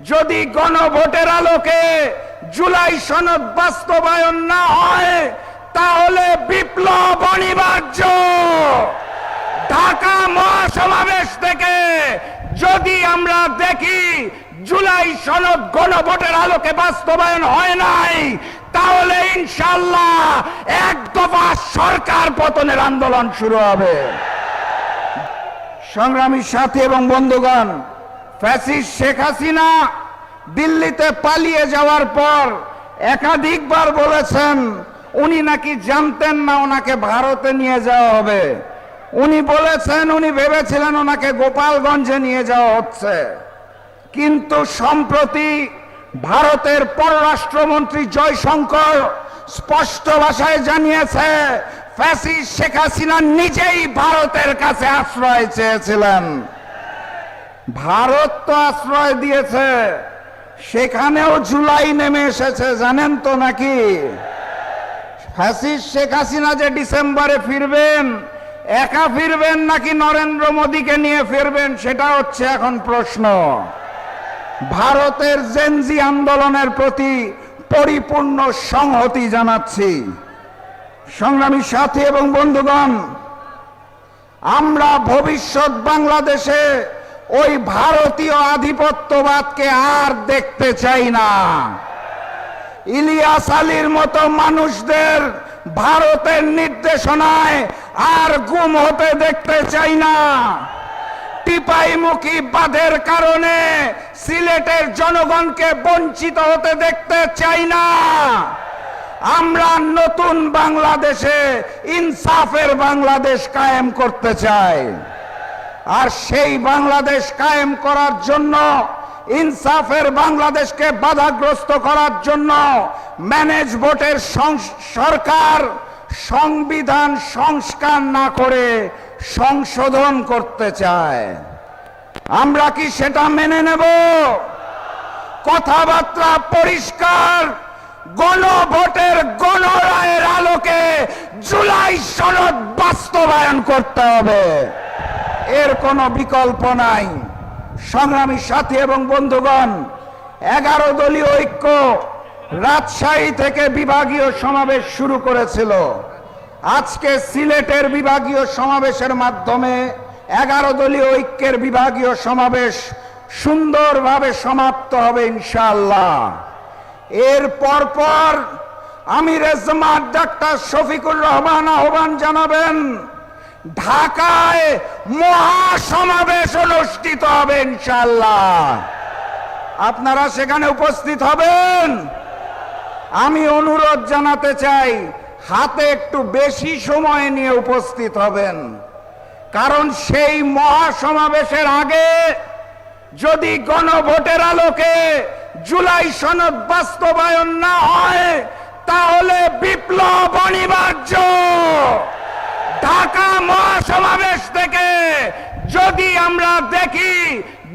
যদি গণভোটের আলোকে জুলাই সনদ বাস্তবায়ন না হয় তাহলে বিপ্লব অনিবার্য। ঢাকা মহাসমাবেশ থেকে যদি আমরা দেখি জুলাই সনদ গণভোটের আলোকে বাস্তবায়ন হয় নাই, তাহলে ইনশাআল্লাহ এক দফা সরকার পতনের আন্দোলন শুরু হবে। সংগ্রামী সাথী এবং বন্ধুগণ, ফ্যাসিস্ট শেখ হাসিনা দিল্লিতে পালিয়ে যাওয়ার পর একাধিকবার বলেছেন উনি নাকি জানতেন না ওনাকে ভারতে নিয়ে যাওয়া হবে। উনি বলেছেন উনি ভেবেছিলেন ওনাকে গোপালগঞ্জে নিয়ে যাওয়া হচ্ছে, কিন্তু সম্প্রতি ভারতের পররাষ্ট্রমন্ত্রী জয়শঙ্কর স্পষ্ট ভাষায় জানিয়েছে ফ্যাসিস্ট শেখ হাসিনা নিজেই ভারতের কাছে আশ্রয় চেয়েছিলেন। ভারত তো আশ্রয় দিয়েছে, সেখানেও জুলাই নেমে এসেছে, জানেন তো নাকি? ফ্যাসিস্ট শেখ হাসিনা যে ডিসেম্বরে ফিরবেন, একা ফিরবেন নাকি নরেন্দ্র মোদীকে নিয়ে ফিরবেন, সেটা হচ্ছে এখন প্রশ্ন। ভারতের জেনজি আন্দোলনের প্রতি পরিপূর্ণ সংহতি জানাচ্ছি। সংগ্রামী সাথী এবং বন্ধুগণ, আমরা ভবিষ্যৎ বাংলাদেশে ওই ভারতীয় আধিপত্যবাদকে আর দেখতে চাই না। ইলিয়াস আলীর মতো মানুষদের ভারতের নির্দেশনায় আর গুম হতে দেখতে চাই না। টিপাইমুখী বাঁধের কারণে সিলেটের জনগণকে বঞ্চিত হতে দেখতে চাই না। আমরা নতুন বাংলাদেশে ইনসাফের বাংলাদেশ কায়েম করতে চাই। আর সেই বাংলাদেশ কায়েম করার জন্য, ইনসাফের বাংলাদেশকে বাধাগ্রস্ত করার জন্য ম্যানেজ ভোটের সরকার সংবিধান সংস্কার না করে সংশোধন করতে চায়। আমরা কি সেটা মেনে নেব? কথাবার্তা পরিষ্কার, গণভোটের গণরায়ের আলোকে জুলাই সনদ বাস্তবায়ন করতে হবে, এর কোনো বিকল্প নাই। সংগ্রামী সাথী এবং বন্ধুগণ, 11 দলীয় ঐক্য রাজশাহী থেকে বিভাগীয় সমাবেশ শুরু করেছিল। আজকে সিলেটের বিভাগীয় সমাবেশের মাধ্যমে 11 দলীয় ঐক্যের বিভাগীয় সমাবেশ সুন্দরভাবে সমাপ্ত হবে ইনশাআল্লাহ। এর পরপর আমির জামাত ডাক্তার শফিকুর রহমান আহ্বান জানাবেন, ঢাকায় মহাসমাবেশ অনুষ্ঠিত হবে ইনশাআল্লাহ। আপনারা সেখানে উপস্থিত হবেন। আমি অনুরোধ জানাতে চাই, হাতে একটু বেশি সময় নিয়ে উপস্থিত হবেন, কারণ সেই মহাসমাবেশের আগে যদি গণভোটের আলোকে জুলাই সনদ বাস্তবায়ন না হয় তাহলে বিপ্লব অনিবার্য। ঢাকা মহাসমাবেশ থেকে যদি আমরা দেখি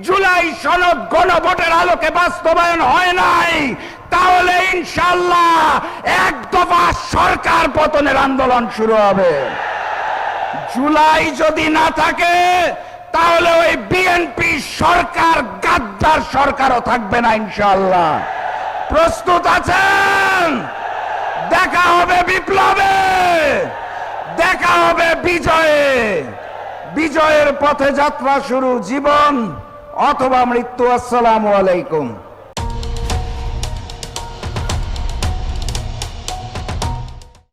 জুলাই সনদ গণভোটের আলোকে বাস্তবায়ন হয় নাই, তাহলে ইনশাআল্লাহ এক দফা সরকার পতনের আন্দোলন শুরু হবে। জুলাই যদি না থাকে তাহলে ওই বিএনপি সরকার, গাদ্দার সরকারও থাকবে না ইনশাআল্লাহ। প্রস্তুত আছেন? দেখা হবে বিপ্লবে, দেখা হবে বিজয়ে। বিজয়ের পথে যাত্রা শুরু, জীবন অথবা মৃত্যু। আসসালামু আলাইকুম।